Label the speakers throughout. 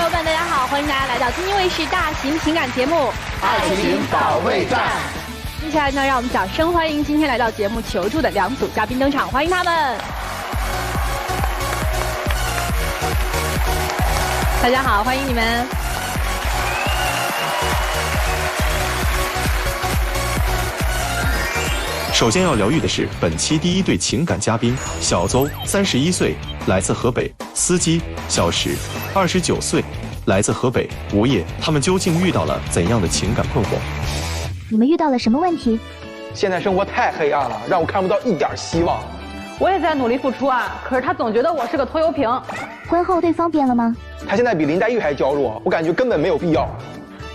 Speaker 1: 友们，大家好，欢迎大家来到津津卫视大型情感节目《
Speaker 2: 爱情保卫战》。
Speaker 1: 接下来呢，让我们掌声欢迎今天来到节目求助的2组嘉宾登场，欢迎他们。大家好，欢迎你们。
Speaker 3: 首先要疗愈的是本期第一对情感嘉宾小邹，31岁，来自河北；司机小石，29岁，来自河北。无业，他们究竟遇到了怎样的情感困惑？
Speaker 4: 你们遇到了什么问题？
Speaker 2: 现在生活太黑暗了，让我看不到一点希望。
Speaker 5: 我也在努力付出啊，可是他总觉得我是个拖油瓶。
Speaker 4: 婚后对方变了吗？
Speaker 2: 他现在比林黛玉还娇弱，我感觉根本没有必要。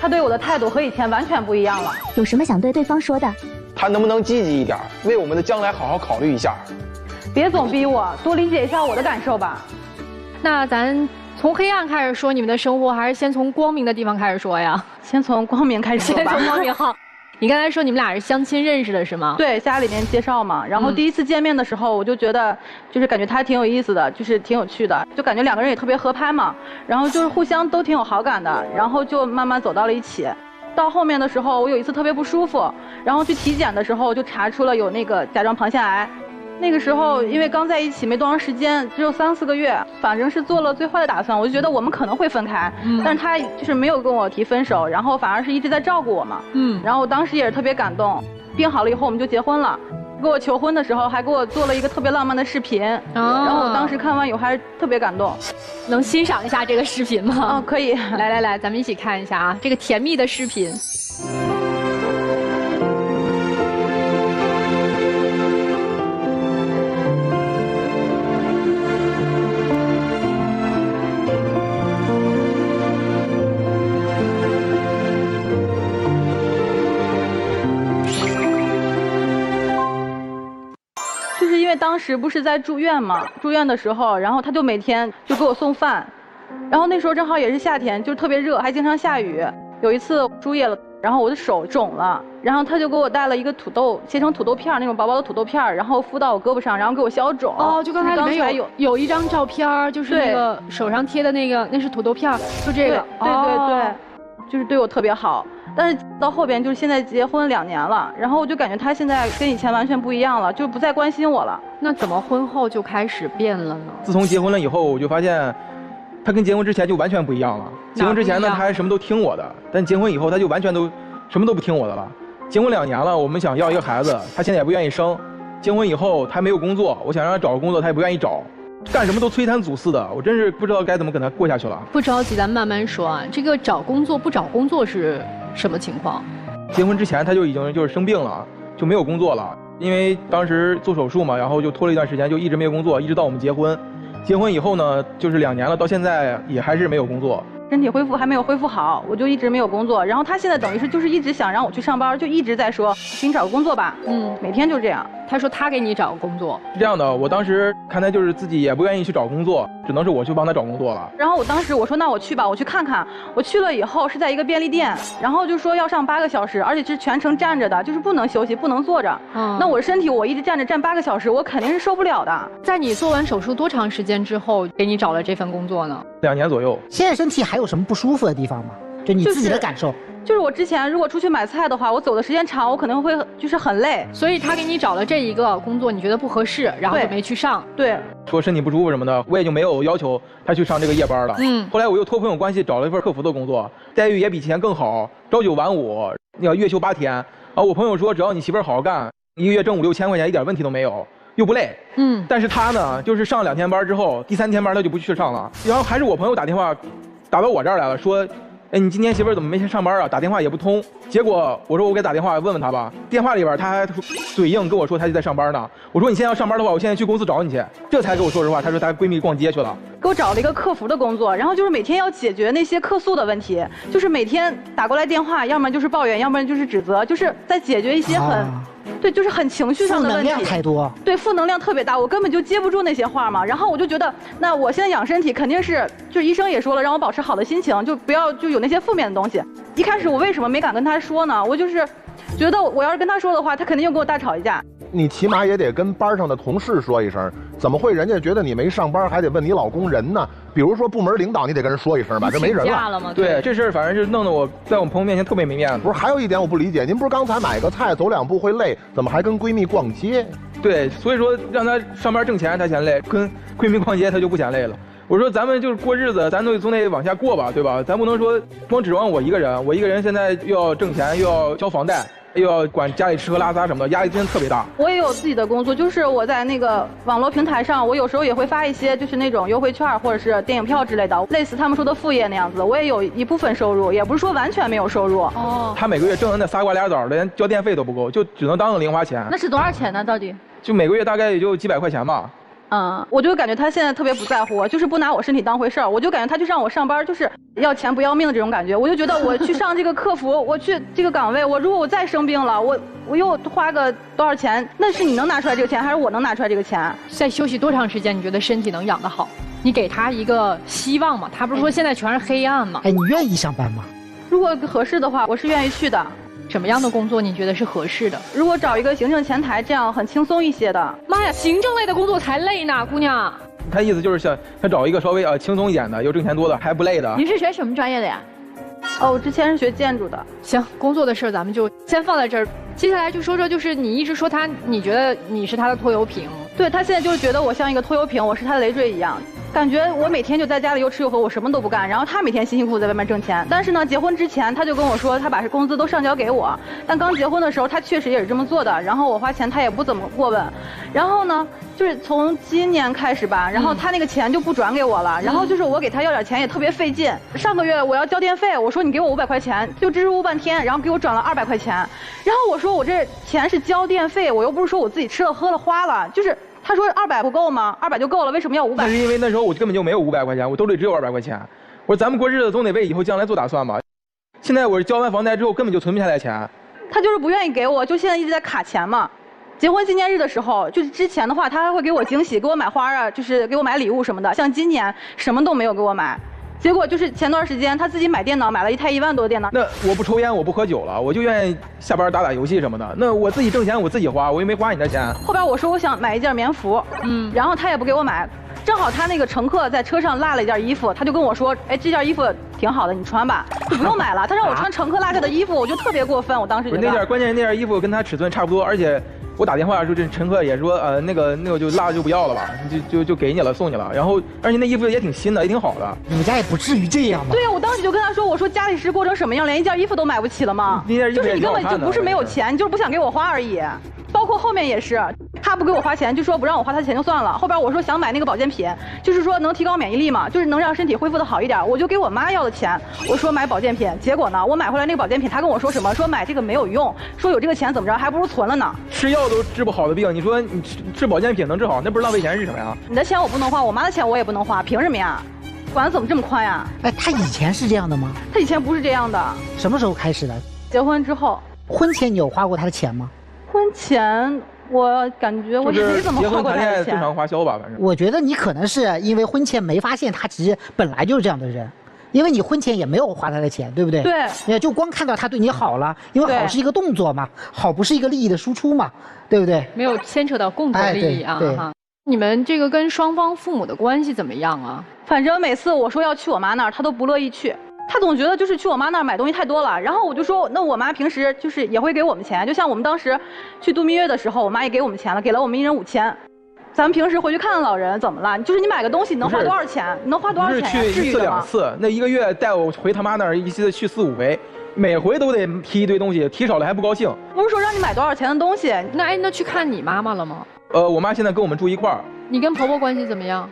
Speaker 5: 他对我的态度和以前完全不一样了。
Speaker 4: 有什么想对对方说的？
Speaker 2: 他能不能积极一点，为我们的将来好好考虑一下？
Speaker 5: 别总逼我，多理解一下我的感受吧。
Speaker 1: 那咱从黑暗开始说你们的生活，还是先从光明的地方开始说呀？
Speaker 5: 先从光明开始说吧。
Speaker 1: 先从光明好。你刚才说你们俩是相亲认识的是吗？
Speaker 5: 对，家里面介绍嘛。然后第一次见面的时候，我就觉得，就是感觉他挺有意思的，就是挺有趣的，就感觉2个人也特别合拍嘛。然后就是互相都挺有好感的，然后就慢慢走到了一起。到后面的时候，我有一次特别不舒服，然后去体检的时候就查出了有那个甲状旁腺癌。那个时候因为刚在一起没多长时间，只有3、4个月，反正是做了最坏的打算。我就觉得我们可能会分开，但是他就是没有跟我提分手，然后反而是一直在照顾我嘛。然后我当时也是特别感动。病好了以后我们就结婚了。给我求婚的时候还给我做了一个特别浪漫的视频，然后我当时看完以后还是特别感动。
Speaker 1: 能欣赏一下这个视频吗？
Speaker 5: 可以。
Speaker 1: 来，咱们一起看一下啊，这个甜蜜的视频。
Speaker 5: 因为当时不是在住院嘛，住院的时候，然后他就每天就给我送饭，然后那时候正好也是夏天，就特别热，还经常下雨。有一次输液了，然后我的手肿了，然后他就给我带了一个土豆，切成土豆片那种薄薄的土豆片，然后敷到我胳膊上，然后给我消肿。
Speaker 1: 就刚才里面有一张照片，就是那个手上贴的那个，那是土豆片，就这个。
Speaker 5: 对，就是对我特别好。但是到后边就是现在结婚2年了，然后我就感觉他现在跟以前完全不一样了，就不再关心我了。
Speaker 1: 那怎么婚后就开始变了呢？
Speaker 2: 自从结婚了以后，我就发现他跟结婚之前就完全不一样了。结婚之前呢，他还什么都听我的，但结婚以后他就完全都什么都不听我的了。结婚2年了，我们想要一个孩子，他现在也不愿意生。结婚以后他没有工作，我想让他找个工作，他也不愿意找。干什么都催餐阻似的，我真是不知道该怎么跟他过下去了。
Speaker 1: 不着急，咱慢慢说啊。这个找工作不找工作是什么情况？
Speaker 2: 结婚之前他就已经就是生病了，就没有工作了。因为当时做手术嘛，然后就拖了一段时间，就一直没有工作，一直到我们结婚。结婚以后呢，就是2年了，到现在也还是没有工作。
Speaker 5: 身体恢复还没有恢复好，我就一直没有工作。然后他现在等于是就是一直想让我去上班，就一直在说给你找个工作吧。每天就这样。
Speaker 1: 他说他给你找个工作
Speaker 2: 是这样的，我当时看他就是自己也不愿意去找工作，只能是我去帮他找工作了。
Speaker 5: 然后我当时我说那我去吧，我去看看。我去了以后是在一个便利店，然后就说要上8个小时，而且是全程站着的，就是不能休息，不能坐着。那我的身体我一直站8个小时，我肯定是受不了的。
Speaker 1: 在你做完手术多长时间之后给你找了这份工作呢
Speaker 2: ？2年左右。
Speaker 6: 现在身体还有什么不舒服的地方吗？就你自己的感受？
Speaker 5: 就是我之前如果出去买菜的话，我走的时间长，我可能会就是很累。
Speaker 1: 所以他给你找了这一个工作，你觉得不合适，然后就没去上。
Speaker 5: 对，
Speaker 2: 说身体不舒服什么的，我也就没有要求他去上这个夜班了。后来我又托朋友关系找了一份客服的工作，待遇也比以前更好，朝9晚5，要月休8天。我朋友说只要你媳妇儿好好干，1个月挣5、6千块钱一点问题都没有，又不累。但是他呢，就是上2天班之后，第3天班他就不去上了，然后还是我朋友打电话打到我这儿来了，说你今天媳妇儿怎么没去上班啊？打电话也不通。结果我说我给打电话问问他吧，电话里边他还嘴硬跟我说他就在上班呢。我说你现在要上班的话，我现在去公司找你去。这才跟我说实话，他说他闺蜜逛街去了。
Speaker 5: 给我找了一个客服的工作，然后就是每天要解决那些客诉的问题，就是每天打过来电话，要么就是抱怨，要么就是指责，就是在解决一些对，就是很情绪上的问题，
Speaker 6: 负能量太多，
Speaker 5: 对，负能量特别大，我根本就接不住那些话嘛。然后我就觉得，那我现在养身体肯定是，就医生也说了，让我保持好的心情，就不要就有那些负面的东西。一开始我为什么没敢跟他说呢？我就是觉得我要是跟他说的话，他肯定又跟我大吵一架。
Speaker 7: 你起码也得跟班上的同事说一声，怎么会人家觉得你没上班还得问你老公人呢？比如说部门领导，你得跟人说一声吧，这没人了
Speaker 1: 吗？
Speaker 2: 对，这事儿反正是弄得我在我们朋友面前特别没面子。
Speaker 7: 不是，还有一点我不理解，您不是刚才买个菜走2步会累，怎么还跟闺蜜逛街？
Speaker 2: 对，所以说让她上班挣钱她嫌累，跟闺蜜逛街她就不嫌累了。我说咱们就是过日子，咱总得往下过吧，对吧？咱不能说光指望我一个人，我一个人现在又要挣钱，又要交房贷，又要管家里吃喝拉撒什么的，压力真的特别大。
Speaker 5: 我也有自己的工作，就是我在那个网络平台上，我有时候也会发一些就是那种优惠券或者是电影票之类的，类似他们说的副业那样子。我也有一部分收入，也不是说完全没有收入。
Speaker 1: 哦，
Speaker 2: 他每个月挣的那仨瓜俩枣的，连交电费都不够，就只能当个零花钱。
Speaker 1: 那是多少钱呢？到底？
Speaker 2: 就每个月大概也就几百块钱吧。
Speaker 5: 我就感觉他现在特别不在乎我，就是不拿我身体当回事儿。我就感觉他就让我上班，就是要钱不要命的这种感觉。我就觉得我去上这个客服，我去这个岗位，如果我再生病了，我又花个多少钱？那是你能拿出来这个钱，还是我能拿出来这个钱？
Speaker 1: 再休息多长时间，你觉得身体能养得好？你给他一个希望嘛？他不是说现在全是黑暗嘛？
Speaker 6: 哎，你愿意上班吗？
Speaker 5: 如果合适的话，我是愿意去的。
Speaker 1: 什么样的工作你觉得是合适的？
Speaker 5: 如果找一个行政前台，这样很轻松一些的。
Speaker 1: 妈呀，行政类的工作才累呢，姑娘。
Speaker 2: 他意思就是想找一个稍微轻松一点的，又挣钱多的，还不累的。
Speaker 1: 你是学什么专业的呀？
Speaker 5: 我之前是学建筑的。
Speaker 1: 行，工作的事儿咱们就先放在这儿。接下来就说说，就是你一直说他，你觉得你是他的拖油瓶。
Speaker 5: 对，他现在就是觉得我像一个拖油瓶，我是他的累赘一样。感觉我每天就在家里又吃又喝，我什么都不干，然后他每天辛辛苦苦在外面挣钱。但是呢，结婚之前他就跟我说，他把工资都上交给我。但刚结婚的时候，他确实也是这么做的。然后我花钱他也不怎么过问。然后呢，就是从今年开始吧，然后他那个钱就不转给我了。然后就是我给他要点钱也特别费劲。上个月我要交电费，我说你给我500块钱，就支支吾吾半天，然后给我转了200块钱。然后我说我这钱是交电费，我又不是说我自己吃了喝了花了，就是。他说200不够吗？200就够了，为什么要500？
Speaker 2: 那是因为那时候我根本就没有500块钱，我兜里只有200块钱。我说咱们过日子总得为以后将来做打算吧。现在我交完房贷之后根本就存不下来钱。
Speaker 5: 他就是不愿意给我，就现在一直在卡钱嘛。结婚纪念日的时候，就是之前的话，他还会给我惊喜，给我买花啊，就是给我买礼物什么的。像今年什么都没有给我买。结果就是前段时间他自己买电脑，买了一台1万多的电脑。
Speaker 2: 那我不抽烟，我不喝酒了，我就愿意下班打打游戏什么的。那我自己挣钱，我自己花，我又没花你的钱。
Speaker 5: 后边我说我想买一件棉服，然后他也不给我买。正好他那个乘客在车上落了一件衣服，他就跟我说，哎，这件衣服挺好的，你穿吧，就不用买了。他让我穿乘客落下的衣服，我就特别过分。我当时觉得
Speaker 2: 关键那件衣服跟他尺寸差不多，而且。我打电话的时候，这乘客也说，那个就落了就不要了吧，就给你了，送你了。然后，而且那衣服也挺新的，也挺好的。
Speaker 6: 你们家也不至于这样吧？
Speaker 5: 对呀，我当时就跟他说，我说家里是过成什么样，连一件衣服都买不起了吗？就是你根本就不是没有钱，你就是不想给我花而已。包括后面也是，他不给我花钱，就说不让我花他钱就算了。后边我说想买那个保健品，就是说能提高免疫力嘛，就是能让身体恢复的好一点。我就给我妈要的钱，我说买保健品，结果呢，我买回来那个保健品，他跟我说什么？说买这个没有用，说有这个钱怎么着，还不如存了呢。
Speaker 2: 吃药都治不好的病，你说你吃保健品能治好，那不是浪费钱是什么呀？
Speaker 5: 你的钱我不能花，我妈的钱我也不能花，凭什么呀？管得怎么这么宽呀？
Speaker 6: 哎，他以前是这样的吗？
Speaker 5: 他以前不是这样的。
Speaker 6: 什么时候开始的？
Speaker 5: 结婚之后。
Speaker 6: 婚前你有花过他的钱吗？
Speaker 5: 婚前我感觉我没怎么花过他的钱。结婚谈恋爱
Speaker 2: 正常花销吧，反正。
Speaker 6: 我觉得你可能是因为婚前没发现他其实本来就是这样的人，因为你婚前也没有花他的钱，对不对？
Speaker 5: 对。
Speaker 6: 也就光看到他对你好了，因为好是一个动作嘛，好不是一个利益的输出嘛，对不对？
Speaker 1: 没有牵扯到共同利益啊。
Speaker 6: 对。
Speaker 1: 你们这个跟双方父母的关系怎么样啊？
Speaker 5: 反正每次我说要去我妈那儿，他都不乐意去。他总觉得就是去我妈那儿买东西太多了，然后我就说，那我妈平时就是也会给我们钱，就像我们当时去度蜜月的时候，我妈也给我们钱了，给了我们1人5000。咱们平时回去看看老人怎么了？就是你买个东西，你能花多少钱？你能花多少钱呀？
Speaker 2: 不是去1次2次，那1个月带我回他妈那儿一次去4、5回，每回都得提一堆东西，提少了还不高兴。
Speaker 5: 不是说让你买多少钱的东西，
Speaker 1: 那去看你妈妈了吗？
Speaker 2: 我妈现在跟我们住一块儿。
Speaker 1: 你跟婆婆关系怎么样？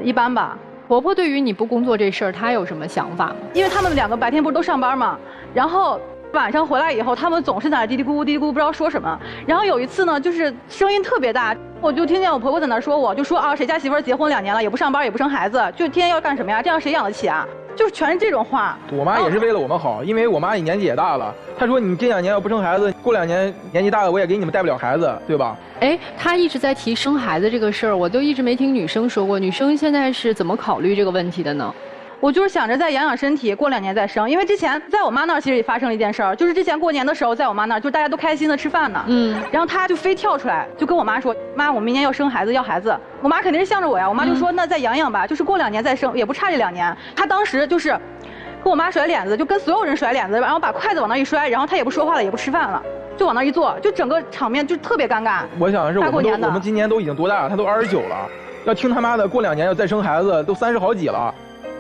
Speaker 5: 一般吧。
Speaker 1: 婆婆对于你不工作这事儿，她有什么想法吗？
Speaker 5: 因为他们2个白天不是都上班嘛，然后晚上回来以后，他们总是在那嘀嘀咕咕嘀嘀咕咕，不知道说什么。然后有一次呢，就是声音特别大，我就听见我婆婆在那说我，就说啊，谁家媳妇儿结婚2年了，也不上班，也不生孩子，就天天要干什么呀？这样谁养得起啊？就是全是这种话。
Speaker 2: 我妈也是为了我们好，因为我妈年纪也大了，她说你这2年要不生孩子，过2年年纪大了我也给你们带不了孩子，对吧？
Speaker 1: 哎，她一直在提生孩子这个事儿，我都一直没听女生说过。女生现在是怎么考虑这个问题的呢？
Speaker 5: 我就是想着再养养身体，过2年再生。因为之前在我妈那儿其实也发生了一件事儿，就是之前过年的时候，在我妈那儿，就大家都开心的吃饭呢。然后她就非跳出来，就跟我妈说：“妈，我明年要生孩子，要孩子。”我妈肯定是向着我呀。我妈就说：“那再养养吧，就是过2年再生，也不差这2年。”她当时就是跟我妈甩脸子，就跟所有人甩脸子，然后把筷子往那一摔，然后她也不说话了，也不吃饭了。就往那一坐，就整个场面就特别尴尬。
Speaker 2: 我想的是，我们今年都已经多大了？他都29了，要听他妈的过2年要再生孩子，都30好几了。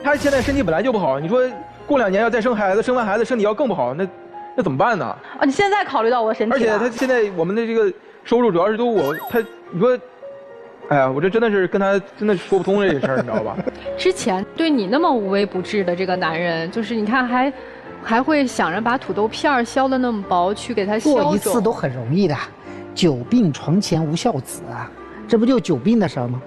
Speaker 2: 他现在身体本来就不好，你说过2年要再生孩子，生完孩子身体要更不好，那怎么办呢？
Speaker 5: 哦，你现在考虑到我的身体？
Speaker 2: 而且他现在我们的这个收入主要是都你说，哎呀，我这真的是跟他真的说不通这事儿，你知道吧？
Speaker 1: 之前对你那么无微不至的这个男人，就是你看还会想着把土豆片削得那么薄去给他消肿，
Speaker 6: 做一次都很容易的，久病床前无孝子啊，这不就久病的事儿吗？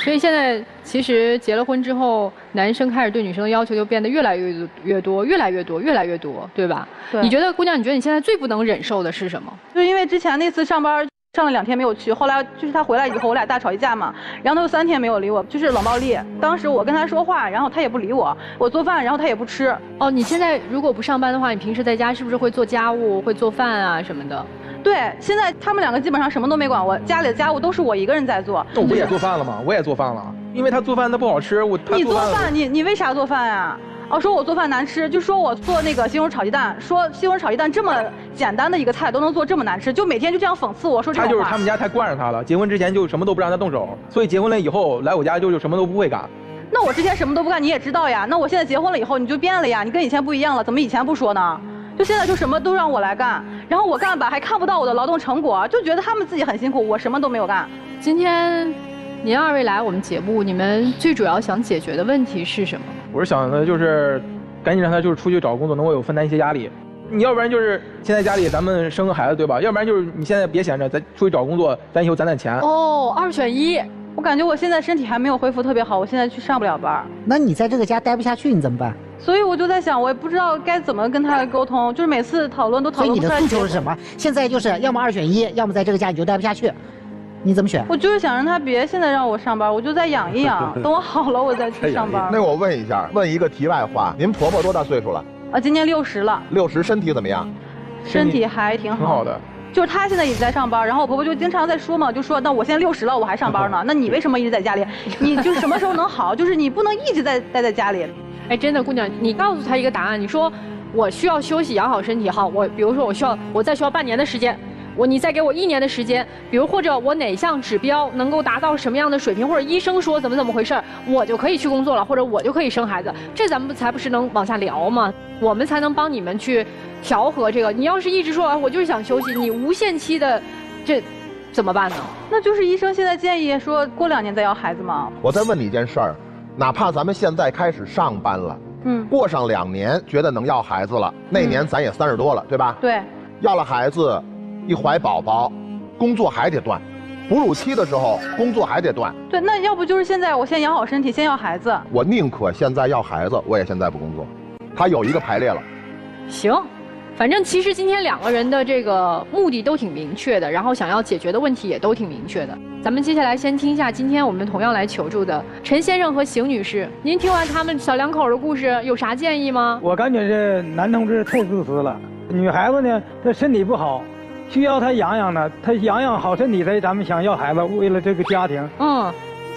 Speaker 1: 所以现在其实结了婚之后，男生开始对女生的要求就变得越来越多，越来越多，越来越多，对吧？
Speaker 5: 对。
Speaker 1: 你觉得姑娘，你觉得你现在最不能忍受的是什么？
Speaker 5: 就是因为之前那次上班上了2天没有去，后来就是他回来以后，我俩大吵一架嘛，然后他就3天没有理我，就是冷暴力。当时我跟他说话，然后他也不理我，我做饭，然后他也不吃。
Speaker 1: 哦，你现在如果不上班的话，你平时在家是不是会做家务，会做饭啊什么的？
Speaker 5: 对，现在他们2个基本上什么都没管我，家里的家务都是我一个人在做。
Speaker 2: 那我不也做饭了吗？我也做饭了，因为他做饭他不好吃，
Speaker 5: 你做饭，你为啥做饭呀？哦，说我做饭难吃，就说我做那个西红柿炒鸡蛋，说西红柿炒鸡蛋这么简单的一个菜都能做这么难吃，就每天就这样讽刺我说这种话。
Speaker 2: 他就是他们家太惯着他了，结婚之前就什么都不让他动手，所以结婚了以后来我家就什么都不会干。
Speaker 5: 那我之前什么都不干，你也知道呀。那我现在结婚了以后你就变了呀，你跟以前不一样了，怎么以前不说呢？就现在就什么都让我来干，然后我干吧还看不到我的劳动成果，就觉得他们自己很辛苦，我什么都没有干。
Speaker 1: 今天您2位来我们节目，你们最主要想解决的问题是什么？
Speaker 2: 我是想的就是赶紧让他就是出去找工作，能够有分担一些压力。你要不然就是现在家里咱们生个孩子，对吧？要不然就是你现在别闲着，咱出去找工作，咱以后攒钱。
Speaker 1: 哦，2选1。
Speaker 5: 我感觉我现在身体还没有恢复特别好，我现在去上不了班。
Speaker 6: 那你在这个家待不下去，你怎么办？
Speaker 5: 所以我就在想，我也不知道该怎么跟他沟通，就是每次讨论都讨论不出来。
Speaker 6: 所以你的诉求是什么？现在就是要么2选1，要么在这个家你就待不下去，你怎么选？
Speaker 5: 我就是想让他别现在让我上班，我就再养一养，等我好了我再去上班。
Speaker 7: 那我问一下，问一个题外话，您婆婆多大岁数了？
Speaker 5: 今年60了。
Speaker 7: 60，身体怎么样？
Speaker 5: 身体还挺好
Speaker 2: 的。
Speaker 5: 就是她现在也在上班，然后我婆婆就经常在说嘛，就说那我现在60了，我还上班呢，那你为什么一直在家里？你就什么时候能好？就是你不能一直待在家里。
Speaker 1: 哎，真的，姑娘，你告诉她一个答案，你说我需要休息，养好身体。好，比如说我再需要半年的时间，你再给我1年的时间，比如或者我哪项指标能够达到什么样的水平，或者医生说怎么回事，我就可以去工作了，或者我就可以生孩子，这咱们才不是能往下聊吗？我们才能帮你们去调和这个。你要是一直说我就是想休息，你无限期的，这怎么办呢？
Speaker 5: 那就是医生现在建议说过2年再要孩子吗？
Speaker 7: 我再问你一件事儿，哪怕咱们现在开始上班了，过上2年觉得能要孩子了，那年咱也30多了，对吧？
Speaker 5: 对。
Speaker 7: 要了孩子，一怀宝宝，工作还得断，哺乳期的时候工作还得断。
Speaker 5: 对，那要不就是现在我先养好身体，先要孩子。
Speaker 7: 我宁可现在要孩子，我也现在不工作。他有一个排列了。
Speaker 1: 行。反正其实今天2个人的这个目的都挺明确的，然后想要解决的问题也都挺明确的。咱们接下来先听一下今天我们同样来求助的陈先生和邢女士，您听完他们小2口的故事，有啥建议吗？
Speaker 8: 我感觉这男同志太自私了，女孩子呢，她身体不好，需要她养养呢，她养养好身体，咱们想要孩子，为了这个家庭。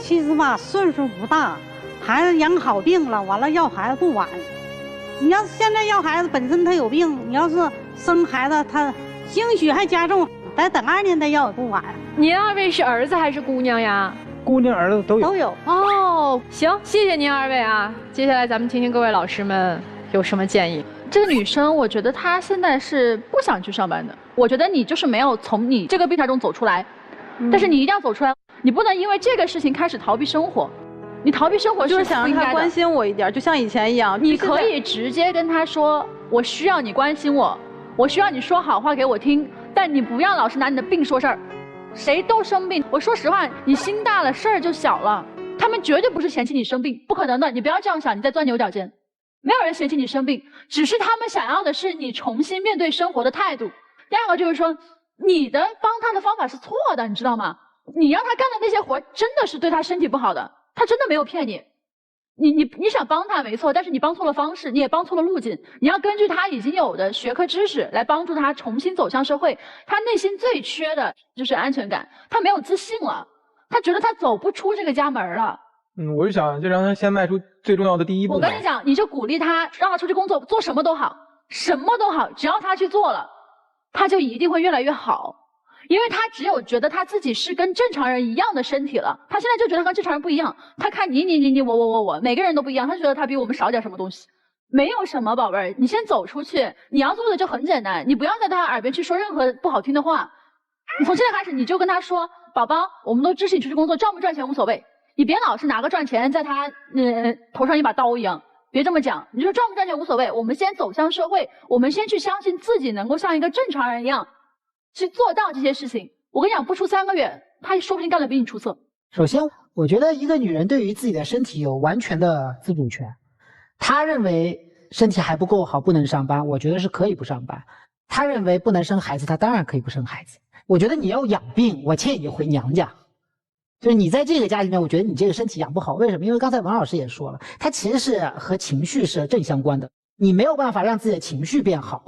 Speaker 9: 其实吧，岁数不大，孩子养好病了，完了要孩子不晚。你要是现在要孩子，本身他有病，你要是生孩子，他兴许还加重，再等2年再要也不晚。
Speaker 1: 您2位是儿子还是姑娘呀？
Speaker 8: 姑娘儿子都有。
Speaker 9: 都有。
Speaker 1: 哦，行，谢谢您2位啊。接下来咱们听听各位老师们有什么建议。
Speaker 10: 这个女生，我觉得她现在是不想去上班的。我觉得你就是没有从你这个病态中走出来，但是你一定要走出来，你不能因为这个事情开始逃避生活。你逃避生活
Speaker 5: 就是想让他关心我一点，就像以前一样。
Speaker 10: 你可以直接跟他说，我需要你关心我，我需要你说好话给我听，但你不要老是拿你的病说事儿。谁都生病，我说实话，你心大了事儿就小了。他们绝对不是嫌弃你生病，不可能的，你不要这样想，你在钻牛角尖。没有人嫌弃你生病，只是他们想要的是你重新面对生活的态度。第2个就是说，你的帮他的方法是错的，你知道吗？你让他干的那些活真的是对他身体不好的。他真的没有骗你，你想帮他没错，但是你帮错了方式，你也帮错了路径。你要根据他已经有的学科知识来帮助他重新走向社会。他内心最缺的就是安全感，他没有自信了，他觉得他走不出这个家门了。
Speaker 2: 我就想就让他先迈出最重要的第一步。
Speaker 10: 我跟你讲，你就鼓励他，让他出去工作，做什么都好，什么都好，只要他去做了，他就一定会越来越好。因为他只有觉得他自己是跟正常人一样的身体了，他现在就觉得跟正常人不一样。他看你我，每个人都不一样，他觉得他比我们少点什么东西。没有什么，宝贝儿，你先走出去。你要做的就很简单，你不要在他耳边去说任何不好听的话。你从现在开始，你就跟他说，宝宝，我们都支持你出去工作，赚不赚钱无所谓。你别老是拿个赚钱在他头上一把刀一样，别这么讲。你说赚不赚钱无所谓，我们先走向社会，我们先去相信自己能够像一个正常人一样去做到这些事情。我跟你讲，不出3个月，他说不定干得比你出色。
Speaker 6: 首先，我觉得一个女人对于自己的身体有完全的自主权。她认为身体还不够好，不能上班，我觉得是可以不上班。她认为不能生孩子，她当然可以不生孩子。我觉得你要养病，我建议你回娘家。就是你在这个家里面，我觉得你这个身体养不好，为什么？因为刚才王老师也说了，它其实是和情绪是正相关的。你没有办法让自己的情绪变好，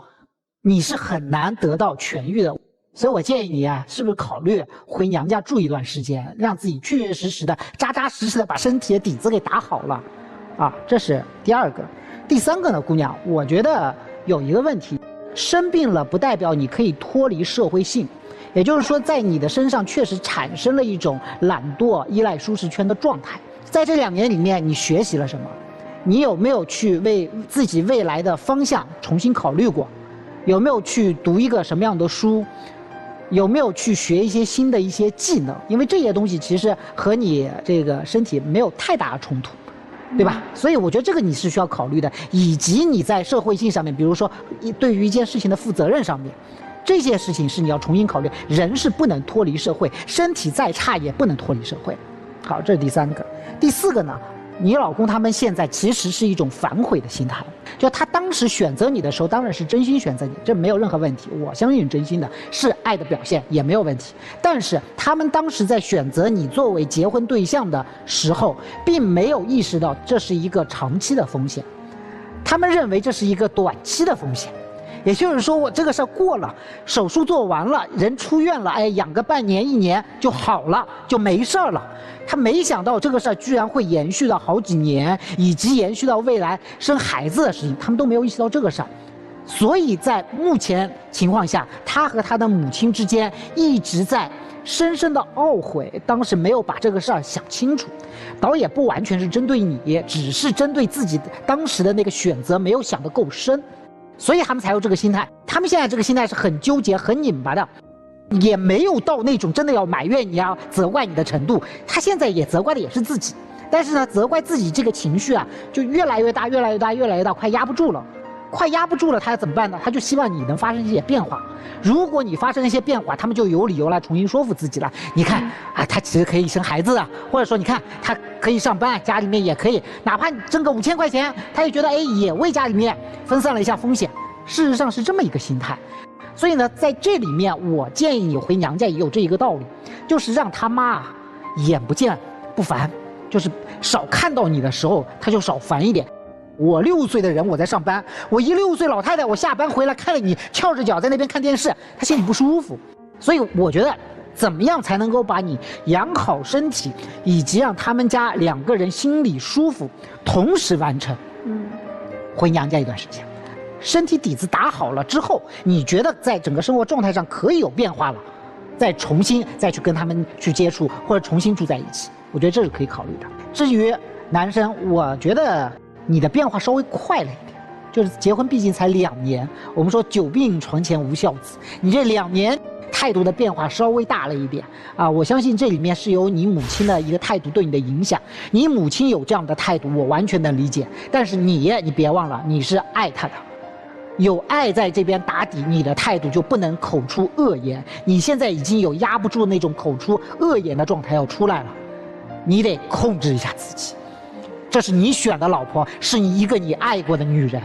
Speaker 6: 你是很难得到痊愈的。所以我建议你啊，是不是考虑回娘家住一段时间，让自己确确实实的、扎扎实实的把身体的底子给打好了，啊，这是第2个。第3个呢，姑娘，我觉得有一个问题，生病了不代表你可以脱离社会性，也就是说，在你的身上确实产生了一种懒惰、依赖舒适圈的状态。在这2年里面，你学习了什么？你有没有去为自己未来的方向重新考虑过？有没有去读一个什么样的书？有没有去学一些新的一些技能？因为这些东西其实和你这个身体没有太大的冲突，对吧？所以我觉得这个你是需要考虑的，以及你在社会性上面，比如说对于一件事情的负责任上面，这些事情是你要重新考虑。人是不能脱离社会，身体再差也不能脱离社会。好，这是第3个。第4个呢？你老公他们现在其实是一种反悔的心态，就他当时选择你的时候，当然是真心选择你，这没有任何问题，我相信真心的，是爱的表现，也没有问题。但是他们当时在选择你作为结婚对象的时候，并没有意识到这是一个长期的风险，他们认为这是一个短期的风险。也就是说，我这个事儿过了，手术做完了，人出院了，哎，养个半年1年就好了，就没事儿了。他没想到这个事儿居然会延续到好几年，以及延续到未来生孩子的事情，他们都没有意识到这个事儿。所以在目前情况下，他和他的母亲之间一直在深深的懊悔，当时没有把这个事儿想清楚。倒也不完全是针对你，只是针对自己当时的那个选择没有想得够深。所以他们才有这个心态，他们现在这个心态是很纠结、很拧巴的，也没有到那种真的要埋怨你啊、责怪你的程度。他现在也责怪的也是自己，但是呢，责怪自己这个情绪啊，就越来越大，越来越大，越来越大，快压不住了。快压不住了，他要怎么办呢？他就希望你能发生一些变化。如果你发生一些变化，他们就有理由来重新说服自己了。你看啊，他其实可以生孩子啊，或者说你看他可以上班，家里面也可以，哪怕挣个5000块钱，他也觉得哎，也为家里面分散了一下风险。事实上是这么一个心态。所以呢，在这里面，我建议你回娘家也有这一个道理，就是让他妈眼不见不烦，就是少看到你的时候，他就少烦一点。我60岁的人，我在上班，我一60岁老太太，我下班回来看了你翘着脚在那边看电视，她心里不舒服。所以我觉得，怎么样才能够把你养好身体，以及让他们家2个人心里舒服，同时完成。回娘家一段时间，身体底子打好了之后，你觉得在整个生活状态上可以有变化了，再重新再去跟他们去接触，或者重新住在一起，我觉得这是可以考虑的。至于男生，我觉得你的变化稍微快了一点，就是结婚毕竟才2年，我们说久病床前无孝子，你这2年态度的变化稍微大了一点啊！我相信这里面是有你母亲的一个态度对你的影响，你母亲有这样的态度，我完全能理解。但是你别忘了，你是爱她的，有爱在这边打底，你的态度就不能口出恶言。你现在已经有压不住那种口出恶言的状态要出来了，你得控制一下自己。这是你选的老婆，是你一个你爱过的女人。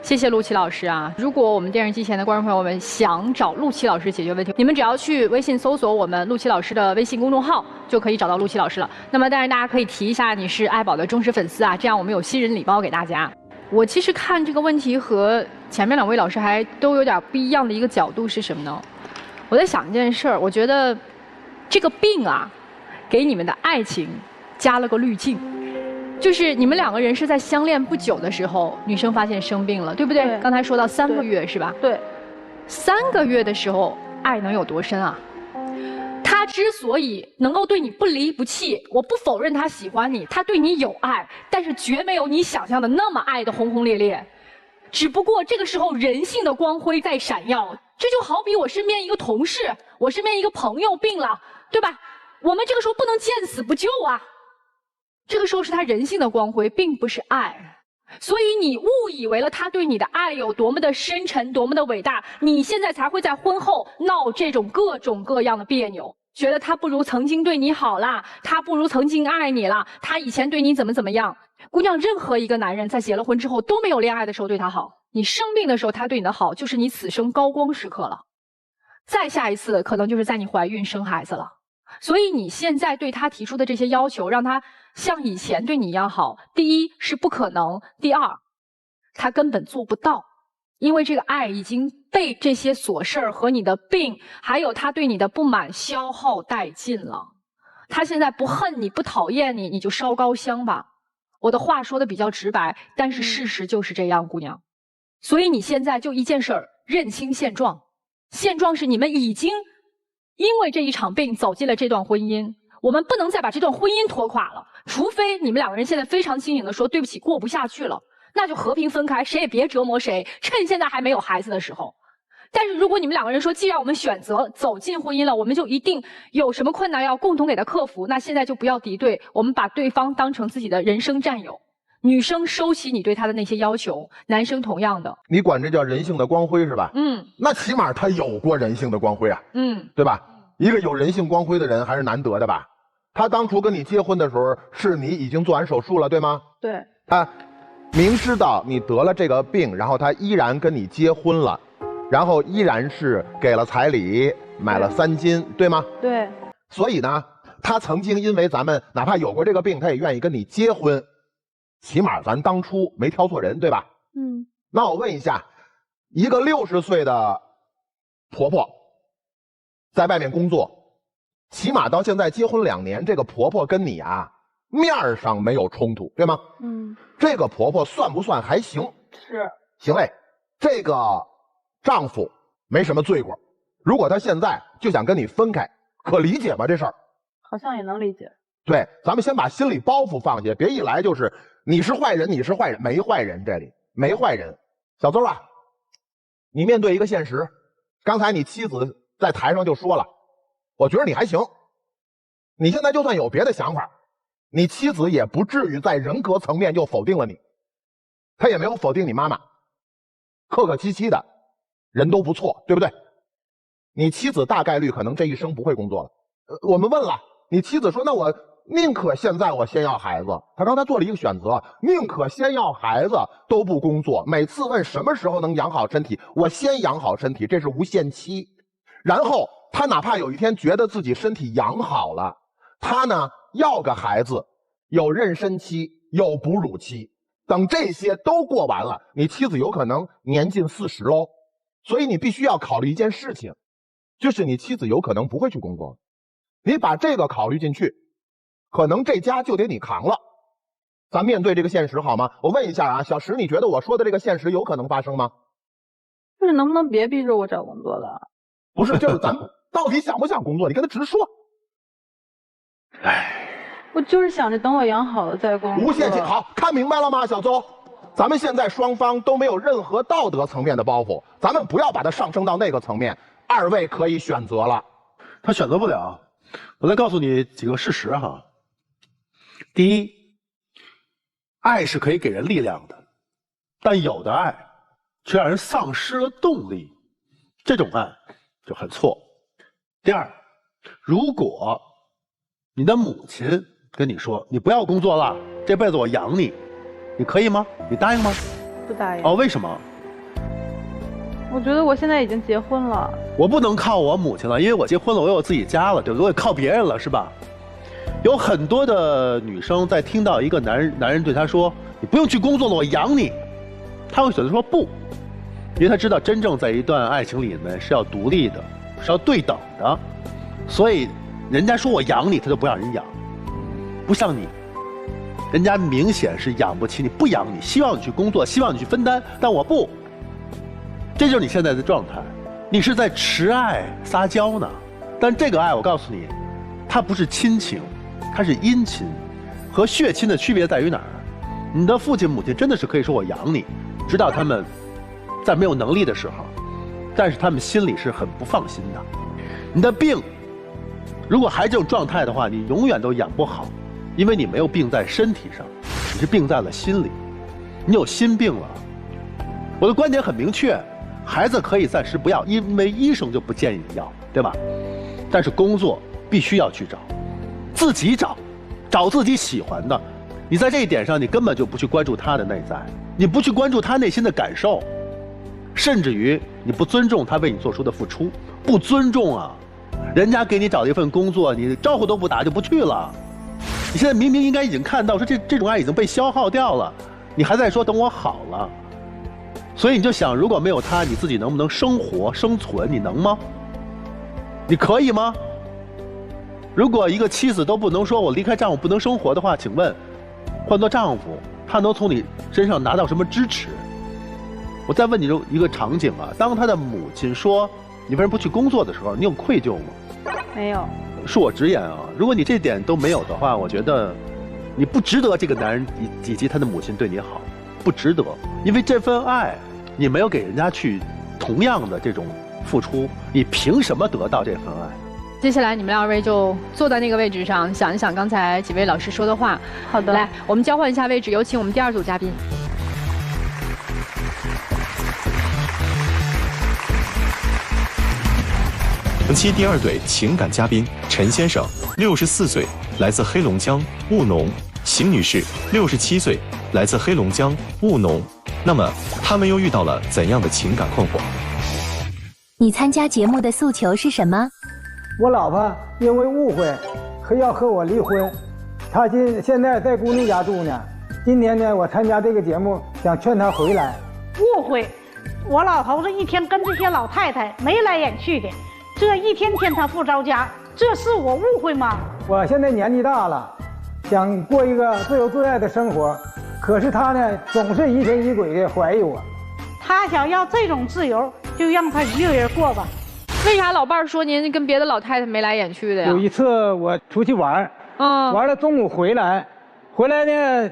Speaker 1: 谢谢陆琪老师啊！如果我们电视机前的观众朋友们想找陆琪老师解决问题，你们只要去微信搜索我们陆琪老师的微信公众号，就可以找到陆琪老师了。那么，当然大家可以提一下你是爱宝的忠实粉丝啊，这样我们有新人礼包给大家。我其实看这个问题和前面2位老师还都有点不一样的一个角度是什么呢？我在想一件事儿，我觉得这个病啊，给你们的爱情加了个滤镜。就是你们2个人是在相恋不久的时候，女生发现生病了，对不对？对，刚才说到3个月是吧？
Speaker 5: 对
Speaker 1: ，3个月的时候，爱能有多深啊？他之所以能够对你不离不弃，我不否认他喜欢你，他对你有爱，但是绝没有你想象的那么爱的轰轰烈烈。只不过这个时候人性的光辉在闪耀，这就好比我身边一个同事，我身边一个朋友病了，对吧？我们这个时候不能见死不救啊。这个时候是他人性的光辉，并不是爱，所以你误以为了他对你的爱有多么的深沉，多么的伟大，你现在才会在婚后闹这种各种各样的别扭，觉得他不如曾经对你好啦，他不如曾经爱你啦，他以前对你怎么样。姑娘，任何一个男人在结了婚之后都没有恋爱的时候对他好，你生病的时候他对你的好，就是你此生高光时刻了。再下一次可能就是在你怀孕生孩子了。所以你现在对他提出的这些要求，让他像以前对你一样好，第一是不可能，第二他根本做不到，因为这个爱已经被这些琐事儿和你的病，还有他对你的不满消耗殆尽了。他现在不恨你，不讨厌你，你就烧高香吧。我的话说的比较直白，但是事实就是这样，姑娘。所以你现在就一件事儿，认清现状。现状是你们已经因为这一场病走进了这段婚姻，我们不能再把这段婚姻拖垮了，除非你们2个人现在非常清醒的说对不起，过不下去了，那就和平分开，谁也别折磨谁，趁现在还没有孩子的时候。但是如果你们2个人说既然我们选择走进婚姻了，我们就一定有什么困难要共同给他克服，那现在就不要敌对，我们把对方当成自己的人生战友。女生收起你对他的那些要求，男生同样的。
Speaker 7: 你管这叫人性的光辉是吧？
Speaker 1: 嗯，
Speaker 7: 那起码他有过人性的光辉啊。
Speaker 1: 嗯，
Speaker 7: 对吧？一个有人性光辉的人还是难得的吧？他当初跟你结婚的时候，是你已经做完手术了，对吗？
Speaker 5: 对。
Speaker 7: 他明知道你得了这个病，然后他依然跟你结婚了，然后依然是给了彩礼，买了3金，对吗？
Speaker 5: 对。
Speaker 7: 所以呢，他曾经因为咱们哪怕有过这个病，他也愿意跟你结婚。起码咱当初没挑错人，对吧？
Speaker 5: 嗯。
Speaker 7: 那我问一下，一个60岁的婆婆在外面工作，起码到现在结婚2年，这个婆婆跟你啊面上没有冲突，对吗？
Speaker 5: 嗯。
Speaker 7: 这个婆婆算不算还行？
Speaker 5: 是。
Speaker 7: 行嘞。这个丈夫没什么罪过，如果他现在就想跟你分开，可理解吗？这事儿？
Speaker 5: 好像也能理解。
Speaker 7: 对，咱们先把心理包袱放下，别一来就是你是坏人，你是坏人，没坏人，这里没坏人。小邹啊，你面对一个现实，刚才你妻子在台上就说了，我觉得你还行。你现在就算有别的想法，你妻子也不至于在人格层面就否定了你，她也没有否定你妈妈，客客气气的，人都不错，对不对？你妻子大概率可能这一生不会工作了。我们问了，你妻子说，那我宁可现在我先要孩子。他刚才做了一个选择，宁可先要孩子都不工作。每次问什么时候能养好身体，我先养好身体，这是无限期。然后他哪怕有一天觉得自己身体养好了，他呢要个孩子，有妊娠期，有哺乳期，等这些都过完了，你妻子有可能年近40喽。所以你必须要考虑一件事情，就是你妻子有可能不会去工作，你把这个考虑进去，可能这家就得你扛了。咱面对这个现实好吗？我问一下啊，小石，你觉得我说的这个现实有可能发生吗？
Speaker 5: 就是能不能别逼着我找工作了？
Speaker 7: 不是，就是咱们到底想不想工作，你跟他直说。
Speaker 5: 唉，我就是想着等我养好了再工作。
Speaker 7: 无限期，好，看明白了吗，小邹？咱们现在双方都没有任何道德层面的包袱，咱们不要把它上升到那个层面。2位可以选择了。
Speaker 11: 他选择不了。我再告诉你几个事实哈。第一，爱是可以给人力量的，但有的爱却让人丧失了动力，这种爱就很错。第二，如果你的母亲跟你说你不要工作了，这辈子我养你，你可以吗？你答应吗？
Speaker 5: 不答应。
Speaker 11: 哦，为什么？
Speaker 5: 我觉得我现在已经结婚了，
Speaker 11: 我不能靠我母亲了，因为我结婚了，我有自己家了，对不对？我也靠别人了，是吧？有很多的女生在听到一个男人对她说：“你不用去工作了，我养你。”她会选择说不，因为她知道真正在一段爱情里面是要独立的，是要对等的，所以人家说我养你，她就不让人养，不像你。人家明显是养不起你，不养你，希望你去工作，希望你去分担，但我不。这就是你现在的状态，你是在持爱撒娇呢。但这个爱，我告诉你，它不是亲情，它是姻亲，和血亲的区别在于哪儿？你的父亲母亲真的是可以说我养你，直到他们在没有能力的时候，但是他们心里是很不放心的。你的病，如果还这种状态的话，你永远都养不好。因为你没有病在身体上，你是病在了心里，你有心病了。我的观点很明确，孩子可以暂时不要，因为医生就不建议你要，对吧？但是工作必须要去找，自己找自己喜欢的。你在这一点上，你根本就不去关注他的内在，你不去关注他内心的感受，甚至于你不尊重他为你做出的付出，不尊重啊！人家给你找了一份工作，你招呼都不打就不去了。你现在明明应该已经看到，说这种爱已经被消耗掉了，你还在说等我好了，所以你就想，如果没有他，你自己能不能生活生存？你能吗？你可以吗？如果一个妻子都不能说我离开丈夫不能生活的话，请问，换做丈夫，他能从你身上拿到什么支持？我再问你一个场景啊，当他的母亲说你为什么不去工作的时候，你有愧疚吗？
Speaker 5: 没有。
Speaker 11: 恕我直言啊，如果你这点都没有的话，我觉得你不值得这个男人以及他的母亲对你好，不值得，因为这份爱你没有给人家去同样的这种付出，你凭什么得到这份爱？
Speaker 1: 接下来你们2位就坐在那个位置上，想一想刚才几位老师说的话。
Speaker 5: 好的，
Speaker 1: 来，我们交换一下位置，有请我们第2组嘉宾。
Speaker 3: 本期第2对情感嘉宾陈先生，64岁，来自黑龙江务农；邢女士，67岁，来自黑龙江务农。那么，他们又遇到了怎样的情感困惑？
Speaker 4: 你参加节目的诉求是什么？
Speaker 8: 我老婆因为误会要和我离婚，她现在在姑娘家住呢。今天呢，我参加这个节目，想劝她回来。
Speaker 9: 误会，我老头子一天跟这些老太太眉来眼去的。这一天天他不着家，这是我误会吗？
Speaker 8: 我现在年纪大了，想过一个自由自在的生活，可是他呢，总是疑神疑鬼的怀疑我。
Speaker 9: 他想要这种自由，就让他一个人过吧。
Speaker 1: 为啥老伴儿说您跟别的老太太眉来眼去的呀？
Speaker 8: 有一次我出去玩，完了中午回来呢，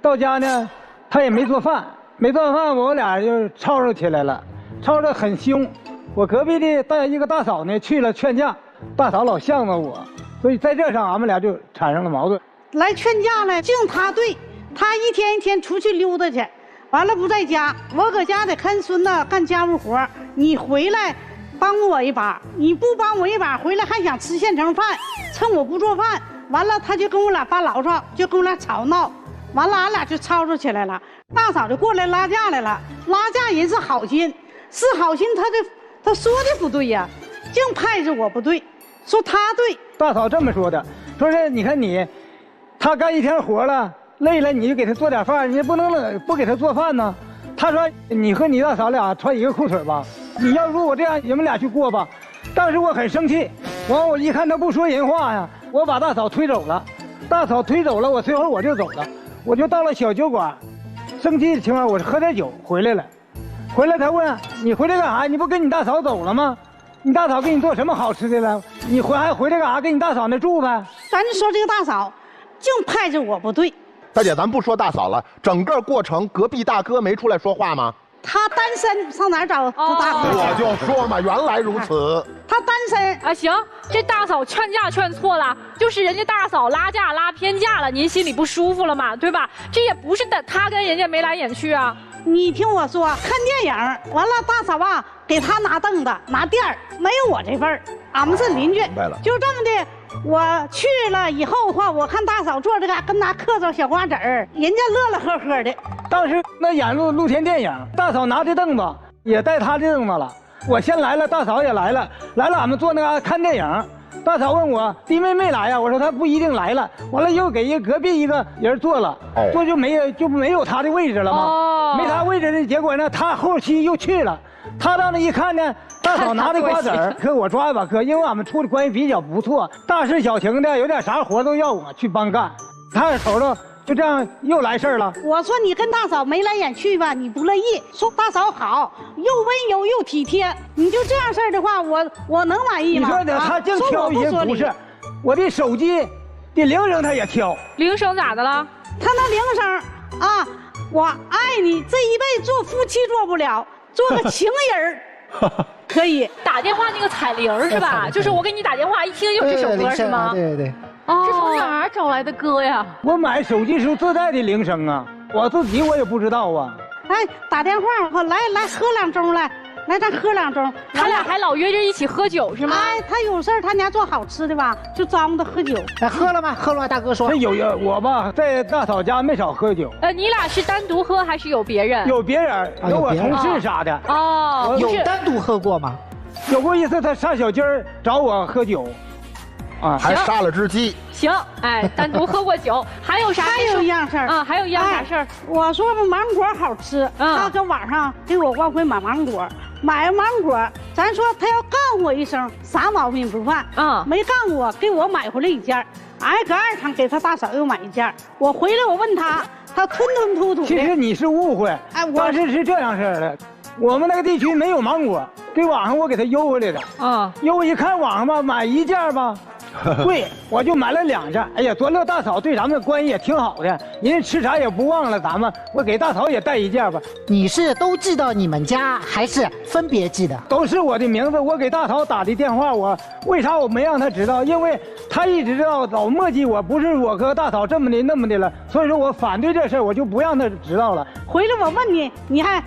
Speaker 8: 到家呢，他也没做饭，我俩就吵吵起来了，吵得很凶。我隔壁的一个大嫂呢去了劝架，大嫂老向着我，所以在这上俺们俩就产生了矛盾。
Speaker 9: 来劝架了，净他对，他一天一天出去溜达去，完了不在家，我搁家得看孙子干家务活，你回来帮我一把，你不帮我一把，回来还想吃现成饭，趁我不做饭，完了他就跟我俩发牢骚，就跟我俩吵闹，完了俺俩就吵吵起来了。大嫂就过来拉架来了，拉架人是好心，他说的不对呀，净拍着我不对，说他对。
Speaker 8: 大嫂这么说的，说是你看他干一天活了，累了你就给他做点饭，你不能不给他做饭呢。他说你和你大嫂俩穿一个裤腿吧，你要如果这样，你们俩去过吧。当时我很生气，完我一看他不说人话呀，我把大嫂推走了。我随后我就走了，我就到了小酒馆，生气的情况我是喝点酒回来了。回来他问你回来干啥？你不跟你大嫂走了吗？你大嫂给你做什么好吃的了？你还回来干啥？跟你大嫂那住呗？
Speaker 9: 咱就说这个大嫂，净拍着我不对。
Speaker 7: 大姐，咱不说大嫂了，整个过程隔壁大哥没出来说话吗？
Speaker 9: 他单身，上哪儿找大哥？
Speaker 7: 我就说嘛，原来如此。
Speaker 9: 他单身
Speaker 1: 啊，行，这大嫂劝架劝错了，就是人家大嫂拉架拉偏架了，您心里不舒服了嘛，对吧？这也不是他跟人家眉来眼去啊。
Speaker 9: 你听我说，看电影完了，大嫂啊给他拿凳子拿垫儿，没有我这份儿。俺们是邻居，就这么的。我去了以后的话，我看大嫂坐这个跟那嗑着小瓜子儿，人家乐乐呵呵的。
Speaker 8: 当时那演露天电影，大嫂拿着凳子，也带他这种的了。我先来了，大嫂也来了，俺们坐那嘎看电影。大嫂问我弟妹没来呀，我说她不一定来了。完了又给隔壁一个人坐了，坐就没有他的位置了吗？没他位置的结果呢，他后期又去了。他到那一看呢，大嫂拿的瓜子儿，可我抓一把，因为俺们处的关系比较不错，大事小情的，有点啥活都要我去帮干。他瞅着就这样又来事儿了。
Speaker 9: 我说你跟大嫂眉来眼去吧，你不乐意，说大嫂好，又温柔又体贴，你就这样事儿的话，我能满意吗？
Speaker 8: 你说的他净挑一些不是，我的手机的铃声他也挑。
Speaker 1: 铃声咋的了？
Speaker 9: 他那铃声啊，我爱你，这一辈子做夫妻做不了，做个情人可以。
Speaker 1: 打电话那个彩铃是吧？就是我给你打电话，一听就这首歌是吗？
Speaker 6: 对对。
Speaker 10: 这从哪儿找来的歌呀？
Speaker 8: 我买手机时候自带的铃声啊，我自己我也不知道啊。
Speaker 9: 哎，打电话来喝2盅来，咱喝2盅。
Speaker 1: 他俩还老约着一起喝酒是吗？
Speaker 9: 哎，他有事儿，他家做好吃的吧，就招呼他喝酒。
Speaker 6: 哎，喝了吗？喝了吗？大哥说。
Speaker 8: 这有我吧，在大嫂家没少喝酒。
Speaker 1: 你俩是单独喝还是有别人？
Speaker 8: 有别人，有我同事啥的。
Speaker 1: 哦，
Speaker 6: 有单独喝过吗？
Speaker 8: 有过一次，他上小鸡儿找我喝酒。
Speaker 7: 还杀了只鸡。
Speaker 1: 行，哎，单独喝过酒，还有啥？
Speaker 9: 还有一样事儿
Speaker 1: 啊，还有一样啥事儿？
Speaker 9: 我说芒果好吃，他搁网上给我往回买芒果，买芒果，咱说他要告我一声，啥毛病不犯没告我，给我买回来1件，搁2厂给他大嫂又买1件，我回来我问他吞吞吐吐的。
Speaker 8: 其实你是误会，当时是这样式的，我们那个地区没有芒果，给网上我给他邮回来的，邮一看网上吧，买1件吧。贵，我就买了2件。哎呀，多乐大嫂对咱们关系也挺好的，人家吃啥也不忘了咱们。我给大嫂也带1件吧。
Speaker 6: 你是都寄到你们家，还是分别寄的？
Speaker 8: 都是我的名字。我给大嫂打的电话，我为啥我没让她知道？因为她一直知道老磨叽我，不是我和大嫂这么的那么的了，所以说我反对这事儿，我就不让她知道了。
Speaker 9: 回来我问你，你还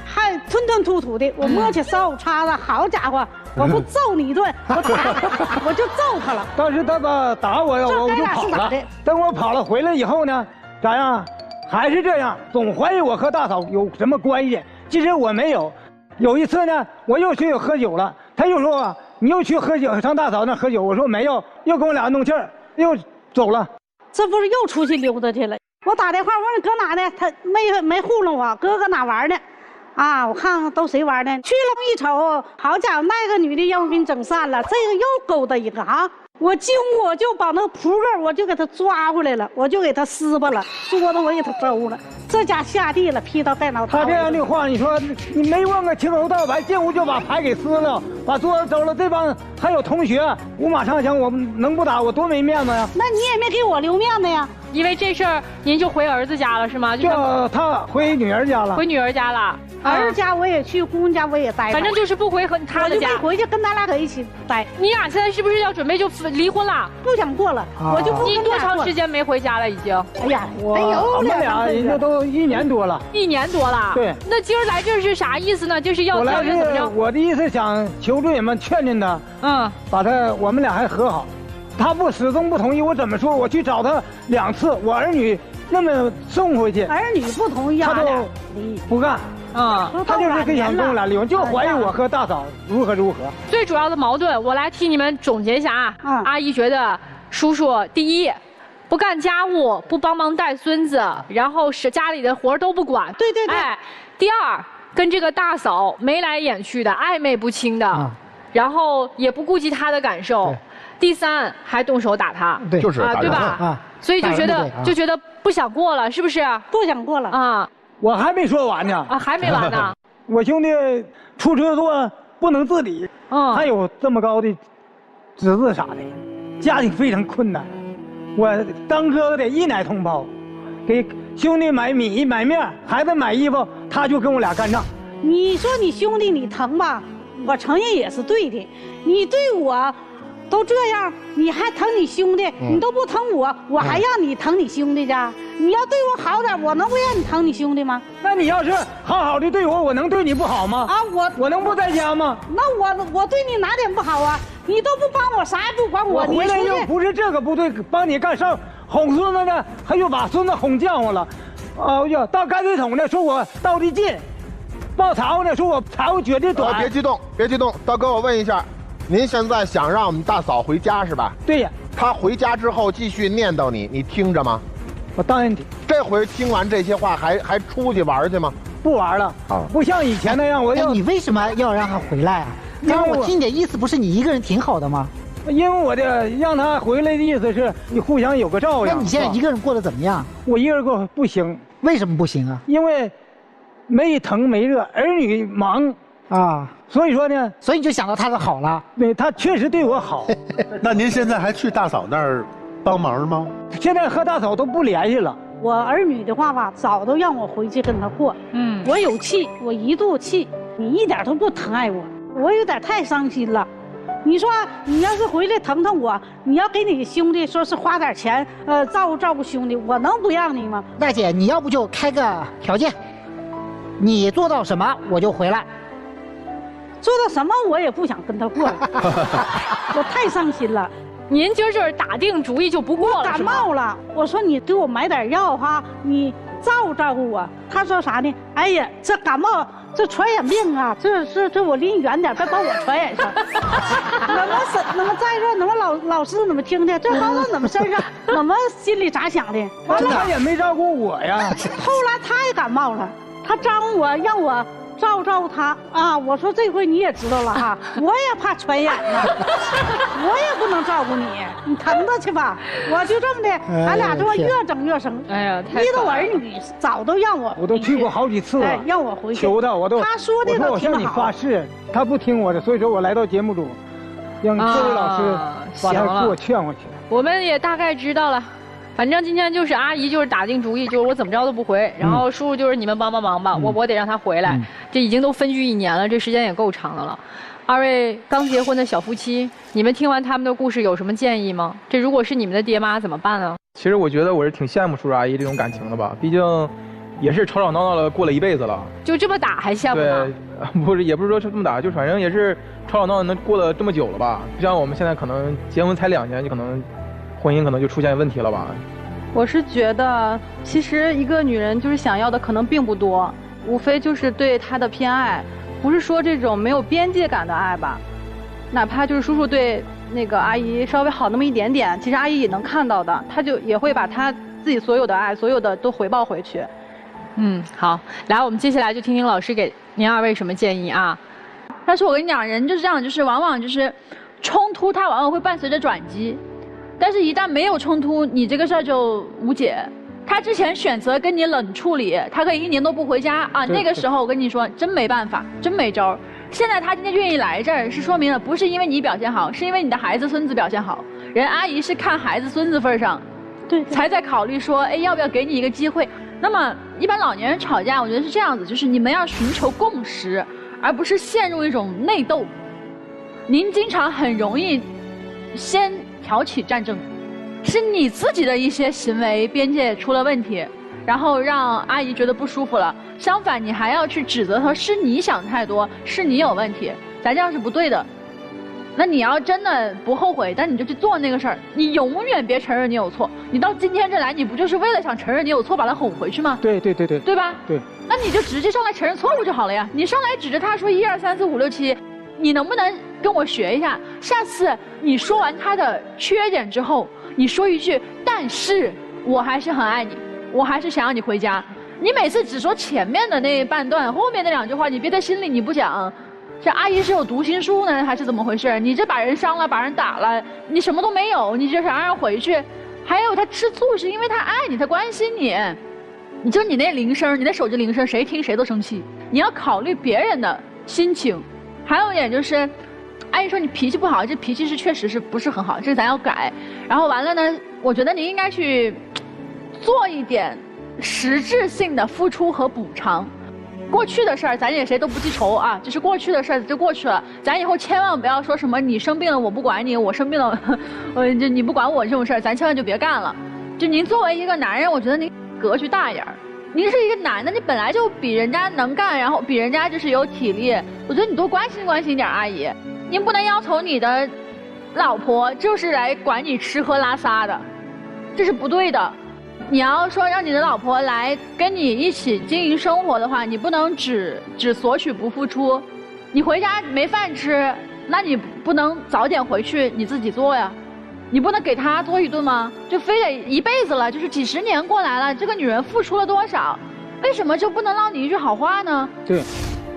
Speaker 9: 吞吞吐吐的，我摸起烧烤叉子，好家伙！我不揍你一顿，我就揍他了。
Speaker 8: 当时他吧打我，我就跑了。等我跑了回来以后呢，咋样？还是这样，总怀疑我和大嫂有什么关系。其实我没有。有一次呢，我又去喝酒了，他又说你又去喝酒，上大嫂那喝酒。我说没有，又跟我俩弄气儿，又走了。
Speaker 9: 这不是又出去溜达去了？我打电话我说你搁哪呢？他没糊弄我，搁哪玩呢？我看看都谁玩呢？去了一瞅，好家伙，那个女的要给你整散了，这个又勾搭一个啊！我进屋我就把那个扑克我就给他抓回来了，我就给他撕巴了，桌子我给他周了，这家下地了，劈刀带脑袋。
Speaker 8: 他这样的话，你说你没问个清楚道白，进屋就把牌给撕了，把桌子周了，这帮还有同学五马上墙，我能不打我多没面子呀？
Speaker 9: 那你也没给我留面子呀。
Speaker 1: 因为这事儿，您就回儿子家了是吗？
Speaker 8: 就他回女儿家了。
Speaker 1: 回女儿家了，
Speaker 9: 儿子家我也去，姑娘家我也待。
Speaker 1: 反正就是不回和他的家，
Speaker 9: 我就没回去跟咱俩搁一起待。
Speaker 1: 你俩现在是不是要准备就离婚了？
Speaker 9: 不想过了，我就不。
Speaker 1: 你多长时间没回家了？已经？
Speaker 9: 哎呀，
Speaker 8: 我们俩人家都1年多了。
Speaker 1: 1年多了。
Speaker 8: 对。
Speaker 1: 那今儿来这是啥意思呢？就是要怎么着？
Speaker 8: 我的意思想求助你们劝劝他，把他我们俩还和好。他始终不同意，我怎么说？我去找他2次，我儿女那么送回去，
Speaker 9: 儿女不同意，
Speaker 8: 他都不干他就是不想跟我俩离婚，就怀疑我和大嫂如何。
Speaker 1: 最主要的矛盾，我来替你们总结一下啊。阿姨觉得叔叔第一，不干家务，不帮忙带孙子，然后是家里的活都不管。
Speaker 9: 对对对。
Speaker 1: 哎，第二，跟这个大嫂眉来眼去的，暧昧不清的，然后也不顾及他的感受。第三，还动手打他，
Speaker 6: 对，
Speaker 7: 就是
Speaker 1: 对吧？所以就觉得不想过了，是不是？
Speaker 9: 不想过了
Speaker 1: 啊！
Speaker 8: 我还没说完呢
Speaker 1: 还没完呢。
Speaker 8: 我兄弟出车祸不能自理，还有这么高的资质啥的，家庭非常困难。我当哥哥的一奶同胞，给兄弟买米买面，孩子买衣服，他就跟我俩干仗。
Speaker 9: 你说你兄弟你疼吧？我承认也是对的，你对我。都这样，你还疼你兄弟？你都不疼我，我还让你疼你兄弟去？你要对我好点，我能不让你疼你兄弟吗？
Speaker 8: 那你要是好好的对我，我能对你不好吗？我能不在家吗？
Speaker 9: 那我对你哪点不好啊？你都不帮我，啥也不管我。
Speaker 8: 我回来又不是这个部队帮你干事，哄孙子呢，还又把孙子哄犟活了。哦哟，到干水桶呢，说我倒的劲，报财务呢，说我财务绝对短。
Speaker 7: 别激动，别激动，大哥，我问一下，您现在想让我们大嫂回家是吧？
Speaker 8: 对呀。
Speaker 7: 她回家之后继续念叨你，你听着吗？
Speaker 8: 我当然听。
Speaker 7: 这回听完这些话还出去玩去吗？
Speaker 8: 不玩了啊，不像以前那样。
Speaker 6: 你为什么要让她回来啊？让我听你的意思，不是你一个人挺好的吗？
Speaker 8: 因为我的让她回来的意思是你互相有个照应。
Speaker 6: 那你现在一个人过得怎么样？
Speaker 8: 我一个人过不行。
Speaker 6: 为什么不行啊？
Speaker 8: 因为没疼没热，儿女忙啊，所以说呢，
Speaker 6: 所以你就想到他的好了。
Speaker 8: 对，他确实对我好。
Speaker 11: 那您现在还去大嫂那儿帮忙吗？
Speaker 8: 现在和大嫂都不联系了。
Speaker 9: 我儿女的话吧，早都让我回去跟他过。我有气，我一肚气，你一点都不疼爱我，我有点太伤心了。你说你要是回来疼疼我，你要给你兄弟说是花点钱，照顾照顾兄弟，我能不让你吗？
Speaker 6: 大姐，你要不就开个条件，你做到什么我就回来。
Speaker 9: 做到什么我也不想跟他过了，我太伤心了。
Speaker 1: 您就是打定主意就不过了，
Speaker 9: 感冒了。我说你给我买点药哈，你照顾照顾我。他说啥呢？哎呀，这感冒这传染病啊，这我离你远点，别把我传染上。怎么再说？怎么老师怎么听的？这往我怎么身上？怎么心里咋想的？
Speaker 8: 完了，他也没照顾我呀。
Speaker 9: 后来他也感冒了，他招我让我照顾他啊！我说这回你也知道了哈，我也怕传染呢，我也不能照顾你，你疼着去吧。我就这么的，俺俩这越整越生。
Speaker 1: 哎呀，
Speaker 9: 逼得我儿女早都让我
Speaker 8: 都去过好几次了，
Speaker 9: 让我回去
Speaker 8: 求他，我都
Speaker 9: 他说的都
Speaker 8: 我向你发誓，他不听我的，所以说我来到节目中，让各位老师把他给我劝过去。
Speaker 1: 我们也大概知道了。反正今天就是阿姨就是打定主意，就是我怎么着都不回，然后叔叔就是你们帮忙吧，我得让他回来。这已经都分居1年了，这时间也够长的了。二位刚结婚的小夫妻，你们听完他们的故事有什么建议吗？这如果是你们的爹妈怎么办呢？
Speaker 2: 其实我觉得我是挺羡慕叔叔阿姨这种感情的吧，毕竟也是吵吵闹闹的过了一辈子了。
Speaker 1: 就这么打还羡慕吗？
Speaker 2: 对，不是，也不是说是这么打，就反正也是吵吵闹闹能过了这么久了吧。不像我们现在可能结婚才2年，就可能婚姻可能就出现问题了吧。
Speaker 5: 我是觉得，其实一个女人就是想要的可能并不多，无非就是对她的偏爱，不是说这种没有边界感的爱吧。哪怕就是叔叔对那个阿姨稍微好那么一点点，其实阿姨也能看到的，她就也会把她自己所有的爱，所有的都回报回去。
Speaker 1: 好，来，我们接下来就听听老师给您2位什么建议啊。
Speaker 10: 但是我跟你讲，人就是这样，就是往往就是冲突，它往往会伴随着转机。但是，一旦没有冲突，你这个事儿就无解。他之前选择跟你冷处理，他可以1年都不回家啊。那个时候我跟你说，真没办法，真没招。现在他今天愿意来这儿，是说明了不是因为你表现好，是因为你的孩子孙子表现好。人阿姨是看孩子孙子份上，
Speaker 9: 对，
Speaker 10: 才在考虑说，哎，要不要给你一个机会。那么一般老年人吵架，我觉得是这样子，就是你们要寻求共识，而不是陷入一种内斗。您经常很容易先挑起战争，是你自己的一些行为边界出了问题，然后让阿姨觉得不舒服了。相反，你还要去指责她，是你想太多，是你有问题，咱这样是不对的。那你要真的不后悔，但你就去做那个事儿，你永远别承认你有错。你到今天这来，你不就是为了想承认你有错，把他哄回去吗？
Speaker 8: 对
Speaker 10: 吧？
Speaker 8: 对。
Speaker 10: 那你就直接上来承认错误就好了呀。你上来指着他说1、2、3、4、5、6、7，你能不能跟我学一下？下次你说完他的缺点之后，你说一句“但是我还是很爱你，我还是想让你回家”。你每次只说前面的那半段，后面那2句话你憋在心里你不讲。这阿姨是有读心术呢，还是怎么回事？你这把人伤了，把人打了，你什么都没有，你就想让人回去。还有他吃醋是因为他爱你，他关心你。你就你那铃声，你的手机铃声，谁听谁都生气。你要考虑别人的心情。还有一点就是，阿姨说你脾气不好，这脾气是确实是不是很好，这咱要改。然后完了呢，我觉得你应该去做一点实质性的付出和补偿。过去的事儿咱也谁都不记仇啊，就是过去的事儿就过去了。咱以后千万不要说什么你生病了我不管你，我生病了就你不管我这种事儿，咱千万就别干了。就您作为一个男人，我觉得您格局大一点儿。您是一个男的，你本来就比人家能干，然后比人家就是有体力，我觉得你多关心关心一点阿姨。您不能要求你的老婆就是来管你吃喝拉撒的，这是不对的。你要说让你的老婆来跟你一起经营生活的话，你不能只索取不付出。你回家没饭吃，那你不能早点回去你自己做呀？你不能给她做一顿吗？就非得一辈子了，就是几10年过来了，这个女人付出了多少？为什么就不能唠你一句好话呢？
Speaker 8: 对，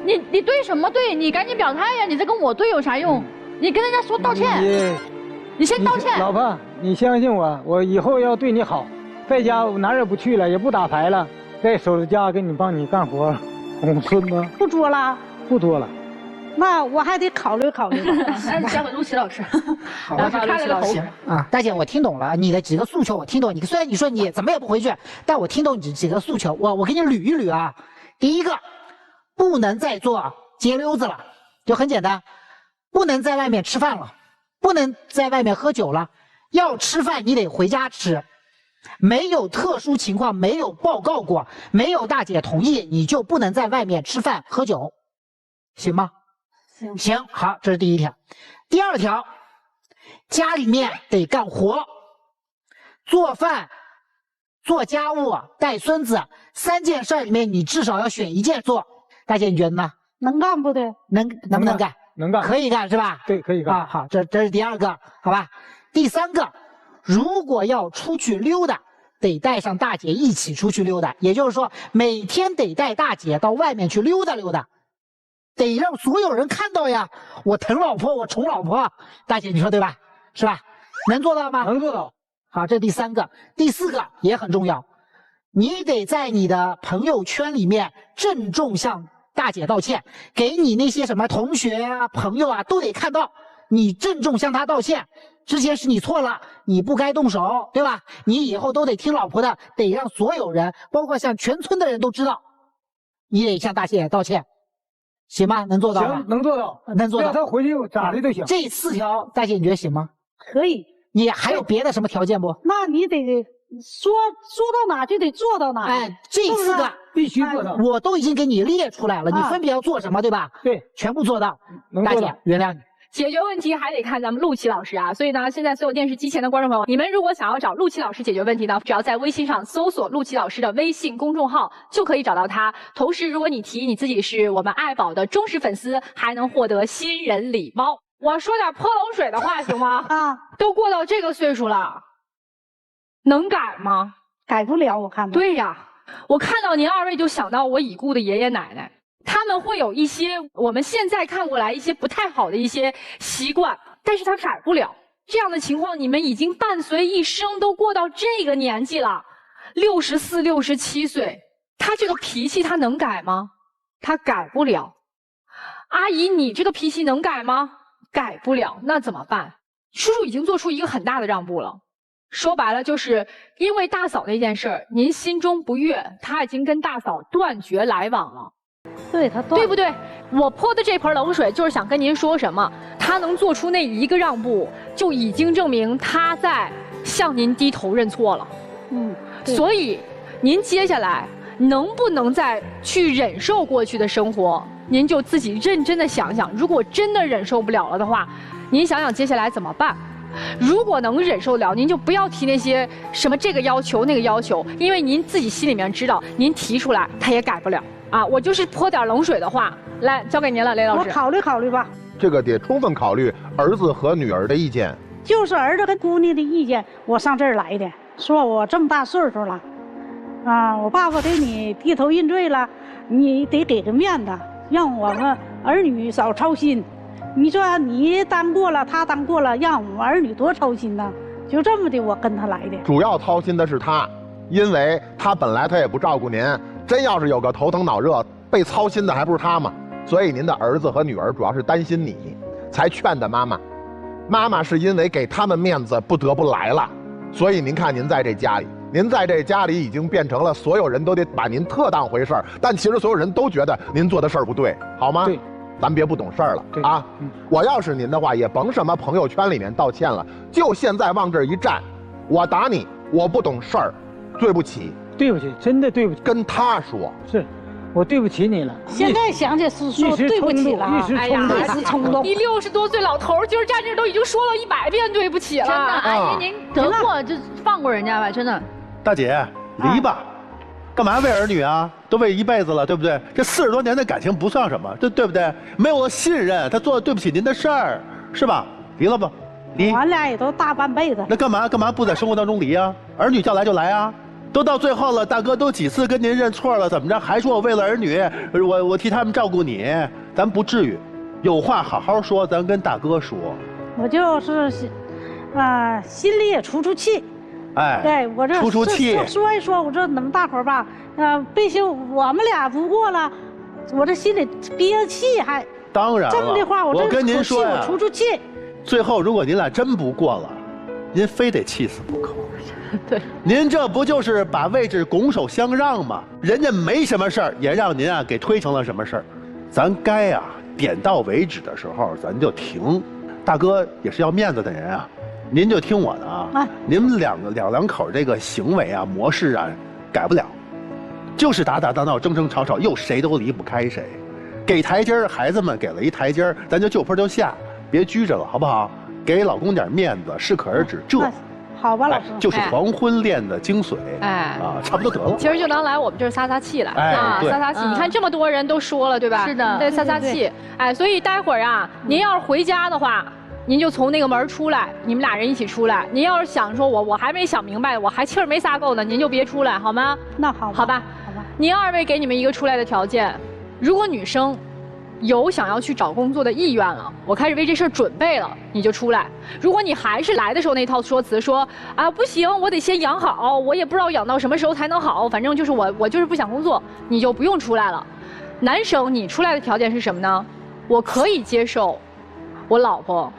Speaker 10: 你对什么对？你赶紧表态呀！你这跟我对有啥用？你跟人家说道歉，你先道歉。
Speaker 8: 老婆，你相信我，我以后要对你好，在家我哪儿也不去了，也不打牌了，在守着家给你帮你干活，哄孙子。
Speaker 9: 不作了？
Speaker 8: 不作了。
Speaker 9: 那我还得考虑考虑吧。
Speaker 10: 那交给陆琪老师。
Speaker 6: 好吧，
Speaker 1: 开了个头
Speaker 6: 啊，大姐，我听懂了你的几个诉求，我听懂。你虽然你说你怎么也不回去，但我听懂你几个诉求，我给你捋一捋啊。第一个，不能再做街溜子了，就很简单，不能在外面吃饭了，不能在外面喝酒了，要吃饭你得回家吃。没有特殊情况，没有报告过，没有大姐同意，你就不能在外面吃饭喝酒，行吗？行，好，这是第一条。第二条，家里面得干活，做饭、做家务、带孙子，3件事里面你至少要选1件做。大姐，你觉得呢？
Speaker 9: 能干不对？
Speaker 6: 能不能干？
Speaker 8: 能干，
Speaker 6: 可以干是吧？
Speaker 8: 对，可以干。
Speaker 6: 啊，好，这是第二个，好吧？第3个，如果要出去溜达，得带上大姐一起出去溜达，也就是说，每天得带大姐到外面去溜达溜达。得让所有人看到呀！我疼老婆，我宠老婆，大姐你说对吧？是吧？能做到吗？
Speaker 8: 能做到。
Speaker 6: 好，这是第3个。第4个也很重要，你得在你的朋友圈里面郑重向大姐道歉，给你那些什么同学啊、朋友啊都得看到，你郑重向她道歉。之前是你错了，你不该动手，对吧？你以后都得听老婆的，得让所有人，包括像全村的人都知道，你得向大姐道歉。行吗？能做到吗？
Speaker 8: 行，能做到，
Speaker 6: 能做到。
Speaker 8: 让他回去咋的都行。
Speaker 6: 这4条，大姐你觉得行吗？
Speaker 9: 可以。
Speaker 6: 你还有别的什么条件不？
Speaker 9: 那你得说到哪就得做到哪。
Speaker 6: 哎，这4个
Speaker 8: 必须做到，
Speaker 6: 我都已经给你列出来了，你分别要做什么，对吧？
Speaker 8: 对，
Speaker 6: 全部做到。
Speaker 8: 大
Speaker 6: 姐，原谅你。
Speaker 1: 解决问题还得看咱们陆琪老师啊，所以呢，现在所有电视机前的观众朋友，你们如果想要找陆琪老师解决问题呢，只要在微信上搜索陆琪老师的微信公众号，就可以找到他。同时，如果你提你自己是我们爱宝的忠实粉丝，还能获得新人礼包。我说点泼冷水的话行吗？啊，都过到这个岁数了，能改吗？
Speaker 9: 改不了，我看到。
Speaker 1: 对呀，我看到您2位就想到我已故的爷爷奶奶。他们会有一些我们现在看过来一些不太好的一些习惯，但是他改不了。这样的情况，你们已经伴随一生都过到这个年纪了，64、67岁，他这个脾气他能改吗？他改不了。阿姨，你这个脾气能改吗？改不了，那怎么办？叔叔已经做出一个很大的让步了。说白了，就是因为大嫂那件事儿，您心中不悦，他已经跟大嫂断绝来往了。
Speaker 9: 对他
Speaker 1: 对不对？我泼的这盆冷水就是想跟您说什么？他能做出那1个让步，就已经证明他在向您低头认错了。所以您接下来能不能再去忍受过去的生活？您就自己认真的想想，如果真的忍受不了了的话，您想想接下来怎么办？如果能忍受了，您就不要提那些什么这个要求那个要求，因为您自己心里面知道，您提出来他也改不了。啊，我就是泼点冷水的话，来交给您了，雷老师。
Speaker 9: 我考虑考虑吧。
Speaker 7: 这个得充分考虑儿子和女儿的意见。
Speaker 9: 就是儿子跟姑娘的意见，我上这儿来的，说我这么大岁数了，啊，我爸爸对你低头认罪了，你得给个面子，让我们儿女少操心。你说你当过了，他当过了，让我们儿女多操心呢？就这么的，我跟他来的。
Speaker 7: 主要操心的是他，因为他本来他也不照顾您。真要是有个头疼脑热，被操心的还不是他吗？所以您的儿子和女儿主要是担心你，才劝的妈妈。妈妈是因为给他们面子不得不来了，所以您看您在这家里，您在这家里已经变成了所有人都得把您特当回事儿，但其实所有人都觉得您做的事儿不对，好吗？
Speaker 8: 对，
Speaker 7: 咱别不懂事儿了啊！我要是您的话，也甭什么朋友圈里面道歉了，就现在往这儿一站，我打你，我不懂事儿，对不起。
Speaker 8: 对不起，真的对不起，
Speaker 7: 跟他说，
Speaker 8: 是我对不起你了。
Speaker 9: 现在想起是说对不起了，
Speaker 1: 哎呀，
Speaker 9: 一时冲动。
Speaker 1: 你60多岁老头今儿站这都已经说了100遍对不起了。
Speaker 10: 真的，阿姨您得过就放过人家吧，真的。
Speaker 11: 大姐，离吧，干嘛为儿女啊？都为一辈子了，对不对？这40多年的感情不算什么，对不对？没有了信任，他做了对不起您的事儿，是吧？离了吧，离。
Speaker 9: 俺俩也都大半辈子。
Speaker 11: 那干嘛不在生活当中离啊？儿女叫来就来啊！都到最后了，大哥都几次跟您认错了，怎么着还说我为了儿女，我替他们照顾你，咱不至于。有话好好说，咱跟大哥说。
Speaker 9: 我就是，心里也出气。
Speaker 11: 哎，
Speaker 9: 对我这
Speaker 11: 出气
Speaker 9: 说一说，我这你们大伙儿吧，必须我们俩不过了，我这心里憋气还。
Speaker 11: 当然了，
Speaker 9: 这么的话，
Speaker 11: 我跟您说呀，
Speaker 9: 我出气。
Speaker 11: 最后如果您俩真不过了，您非得气死不可。
Speaker 1: 对，
Speaker 11: 您这不就是把位置拱手相让吗？人家没什么事儿，也让您给推成了什么事儿。咱该点到为止的时候，咱就停。大哥也是要面子的人啊，您就听我的啊。您们两口这个行为模式改不了，就是打打闹闹、争争吵吵，又谁都离不开谁。给台阶儿，孩子们给了一台阶儿，咱就坡就下，别拘着了，好不好？给老公点面子，适可而止。这。
Speaker 9: 好吧，老师，
Speaker 11: 就是黄昏恋的精髓，差不多得了。
Speaker 1: 其实就当来我们这儿撒撒气来撒气。你看这么多人都说了，对吧？
Speaker 10: 是的，
Speaker 1: 对，撒气。所以待会儿您要是回家的话，您就从那个门出来，你们俩人一起出来。您要是想说我还没想明白，我还气儿没撒够呢，您就别出来，好吗？
Speaker 9: 那好，
Speaker 1: 好吧。您二位给你们一个出来的条件，如果女生有想要去找工作的意愿了，我开始为这事儿准备了，你就出来。如果你还是来的时候那套说辞，说不行，我得先养好，我也不知道养到什么时候才能好，反正就是我就是不想工作，你就不用出来了。男生，你出来的条件是什么呢？我可以接受，我老婆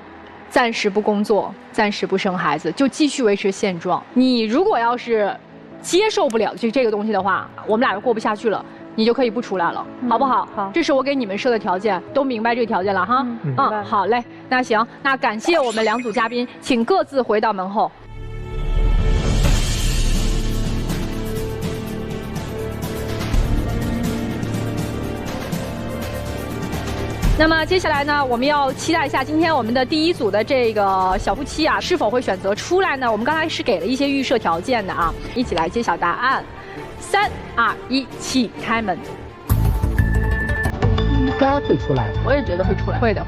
Speaker 1: 暂时不工作，暂时不生孩子，就继续维持现状。你如果要是接受不了这个东西的话，我们俩就过不下去了。你就可以不出来了，好不好？
Speaker 9: 好，
Speaker 1: 这是我给你们设的条件，都明白这个条件了哈。好嘞，那行，那感谢我们2组嘉宾，请各自回到门后。那么接下来呢，我们要期待一下今天我们的第1组的这个小夫妻是否会选择出来呢？我们刚才是给了一些预设条件的一起来揭晓答案。3、2、1，请开门。
Speaker 6: 应该会出来，
Speaker 10: 我也觉得会出来。
Speaker 1: 会的。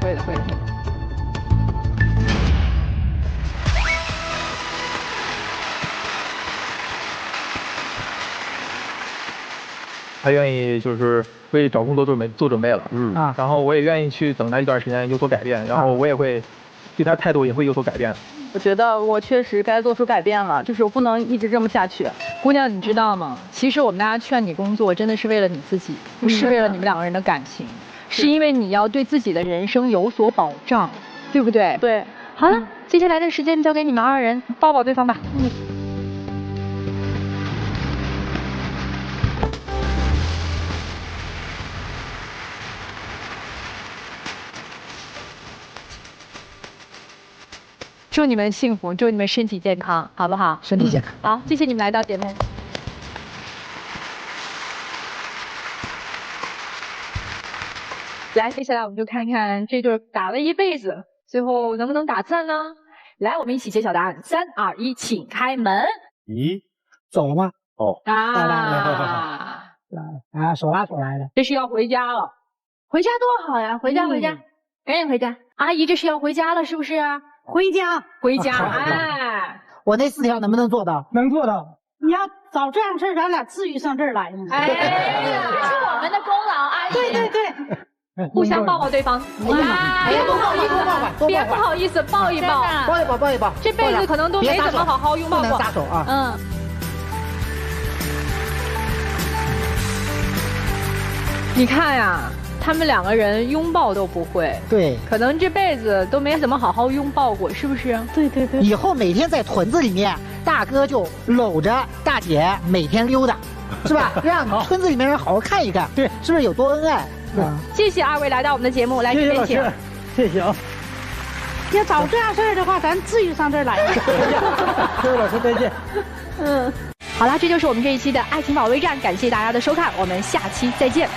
Speaker 2: 他愿意就是为找工作做准备了，然后我也愿意去等他一段时间有所改变，然后我也会对他态度也会有所改变。
Speaker 5: 我觉得我确实该做出改变了，就是我不能一直这么下去。
Speaker 1: 姑娘，你知道吗？其实我们大家劝你工作，真的是为了你自己，不是为了你们2个人的感情，是因为你要对自己的人生有所保障，对不对？
Speaker 5: 对。
Speaker 1: 好了，接下来的时间交给你们2人，抱抱对方吧。祝你们幸福，祝你们身体健康，好不好？
Speaker 6: 身体健康。
Speaker 1: 好，谢谢你们来到姐妹。来，接下来我们就看看这对打了一辈子，最后能不能打赞呢？来，我们一起揭晓答案。3、2、1，请开门。
Speaker 11: 咦，
Speaker 6: 走了吗？
Speaker 1: 来，
Speaker 6: 手拉手来的。
Speaker 1: 这是要回家了，回家多好呀！回家，赶紧回家。阿姨，这是要回家了，是不是？
Speaker 9: 回家，
Speaker 1: 哎，
Speaker 6: 我那4条能不能做到？
Speaker 8: 能做到。
Speaker 9: 你要早这样事儿，咱俩至于上这儿来吗？
Speaker 1: 哎呀，是我们的功劳，阿姨。
Speaker 9: 对，
Speaker 1: 互相抱抱对方。别不好意思，抱一抱。这辈子可能都没怎么好好拥抱过。
Speaker 6: 不能撒手啊。
Speaker 1: 你看呀。他们2个人拥抱都不会，
Speaker 6: 对，
Speaker 1: 可能这辈子都没怎么好好拥抱过，是不是？
Speaker 9: 对。
Speaker 6: 以后每天在屯子里面，大哥就搂着大姐每天溜达，是吧？让村子里面人好好看一看，
Speaker 8: 对，
Speaker 6: 是不是有多恩爱？
Speaker 1: 谢谢2位来到我们的节目，来这边请。
Speaker 8: 谢谢啊。
Speaker 9: 要早这样事儿的话，咱至于上这儿来吗？
Speaker 8: 各位老师再见。
Speaker 1: 好了，这就是我们这一期的爱情保卫战，感谢大家的收看，我们下期再见。